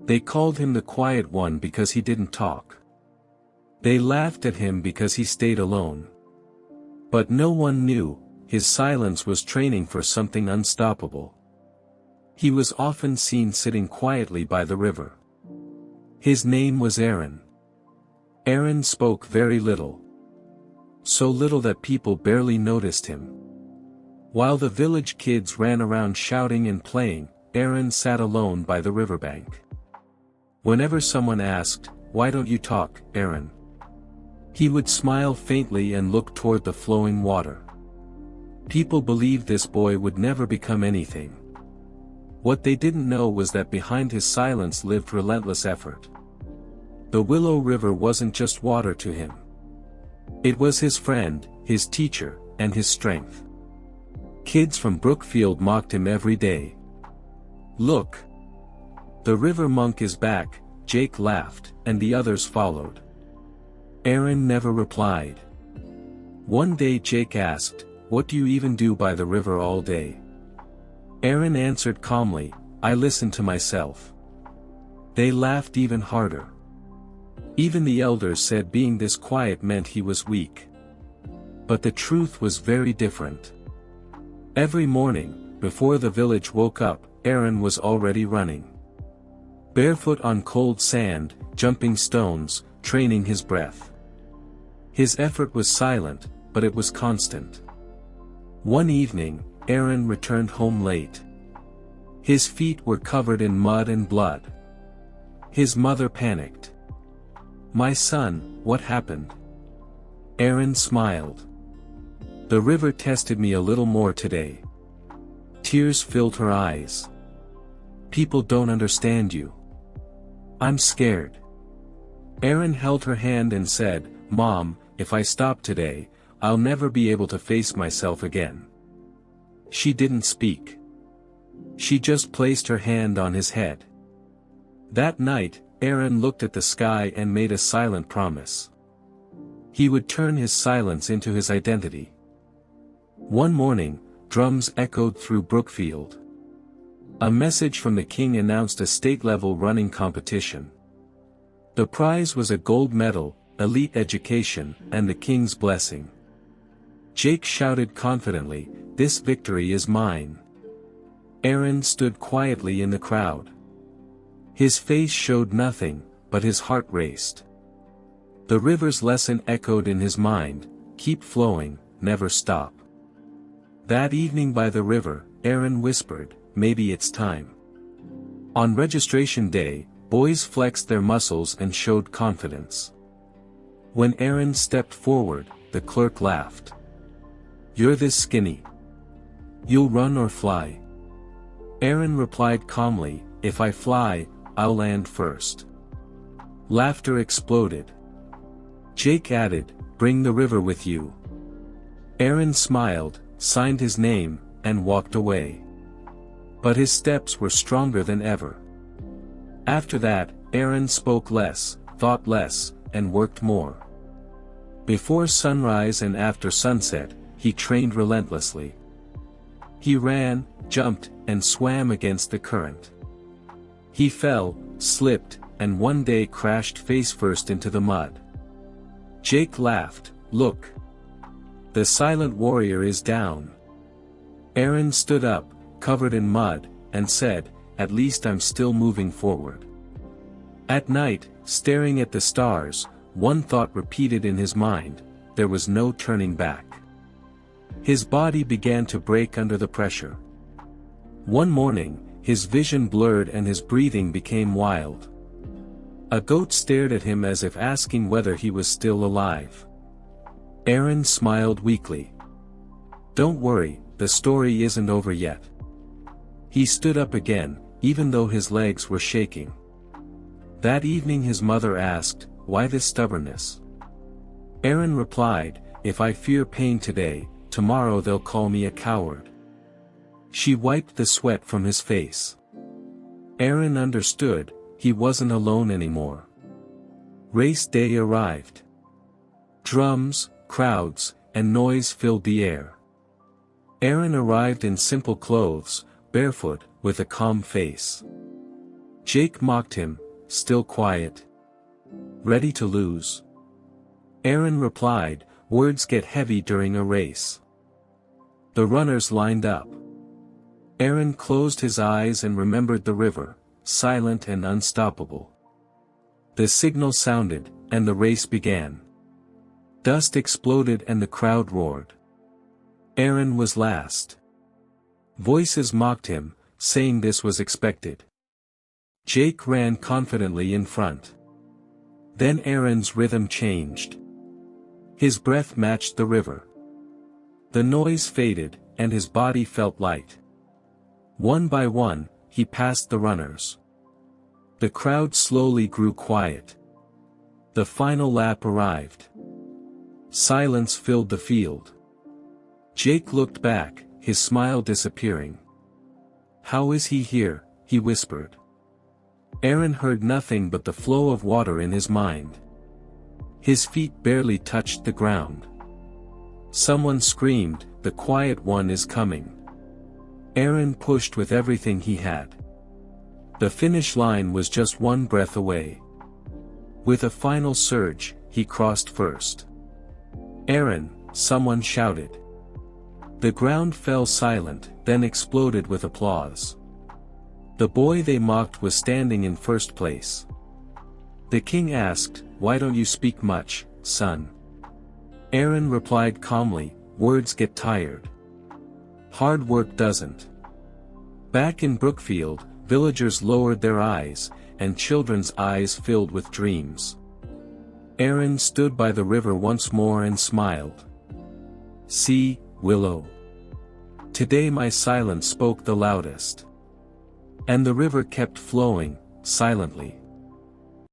They called him the quiet one because he didn't talk. They laughed at him because he stayed alone. But no one knew, his silence was training for something unstoppable. He was often seen sitting quietly by the river. His name was Aaron. Aaron spoke very little. So little that people barely noticed him. While the village kids ran around shouting and playing, Aaron sat alone by the riverbank. Whenever someone asked, "Why don't you talk, Aaron?" he would smile faintly and look toward the flowing water. People believed this boy would never become anything. What they didn't know was that behind his silence lived relentless effort. The Willow River wasn't just water to him. It was his friend, his teacher, and his strength. Kids from Brookfield mocked him every day. "Look! The river monk is back," Jake laughed, and the others followed. Aaron never replied. One day Jake asked, "What do you even do by the river all day?" Aaron answered calmly, "I listen to myself." They laughed even harder. Even the elders said being this quiet meant he was weak. But the truth was very different. Every morning, before the village woke up, Aaron was already running. Barefoot on cold sand, jumping stones, training his breath. His effort was silent, but it was constant. One evening, Aaron returned home late. His feet were covered in mud and blood. His mother panicked. "My son, what happened?" Aaron smiled. "The river tested me a little more today." Tears filled her eyes. "People don't understand you. I'm scared." Aaron held her hand and said, "Mom, if I stop today, I'll never be able to face myself again." She didn't speak. She just placed her hand on his head. That night, Aaron looked at the sky and made a silent promise. He would turn his silence into his identity. One morning, drums echoed through Brookfield. A message from the king announced a state-level running competition. The prize was a gold medal, elite education, and the king's blessing. Jake shouted confidently, "This victory is mine." Aaron stood quietly in the crowd. His face showed nothing, but his heart raced. The river's lesson echoed in his mind, keep flowing, never stop. That evening by the river, Aaron whispered, "Maybe it's time." On registration day, boys flexed their muscles and showed confidence. When Aaron stepped forward, the clerk laughed. "You're this skinny. You'll run or fly?" Aaron replied calmly, "If I fly, I'll land first." Laughter exploded. Jake added, "Bring the river with you." Aaron smiled, signed his name, and walked away. But his steps were stronger than ever. After that, Aaron spoke less, thought less, and worked more. Before sunrise and after sunset, he trained relentlessly. He ran, jumped, and swam against the current. He fell, slipped, and one day crashed face-first into the mud. Jake laughed, "Look. The silent warrior is down." Aaron stood up, covered in mud, and said, "At least I'm still moving forward." At night, staring at the stars, one thought repeated in his mind, there was no turning back. His body began to break under the pressure. One morning, his vision blurred and his breathing became wild. A goat stared at him as if asking whether he was still alive. Aaron smiled weakly. "Don't worry, the story isn't over yet." He stood up again, even though his legs were shaking. That evening his mother asked, "Why this stubbornness?" Aaron replied, "If I fear pain today, tomorrow they'll call me a coward." She wiped the sweat from his face. Aaron understood, he wasn't alone anymore. Race day arrived. Drums, crowds, and noise filled the air. Aaron arrived in simple clothes, barefoot, with a calm face. Jake mocked him, still quiet. Ready to lose? Aaron replied, words get heavy during a race. The runners lined up. Aaron closed his eyes and remembered the river, silent and unstoppable. The signal sounded, and the race began. Dust exploded and the crowd roared. Aaron was last. Voices mocked him, saying this was expected. Jake ran confidently in front. Then Aaron's rhythm changed. His breath matched the river. The noise faded, and his body felt light. One by one, he passed the runners. The crowd slowly grew quiet. The final lap arrived. Silence filled the field. Jake looked back, his smile disappearing. "How is he here?" he whispered. Aaron heard nothing but the flow of water in his mind. His feet barely touched the ground. Someone screamed, "The quiet one is coming." Aaron pushed with everything he had. The finish line was just one breath away. With a final surge, he crossed first. "Aaron," someone shouted. The ground fell silent, then exploded with applause. The boy they mocked was standing in first place. The king asked, "Why don't you speak much, son?" Aaron replied calmly, "Words get tired. Hard work doesn't." Back in Brookfield, villagers lowered their eyes, and children's eyes filled with dreams. Aaron stood by the river once more and smiled. "See, Willow. Today my silence spoke the loudest." And the river kept flowing, silently.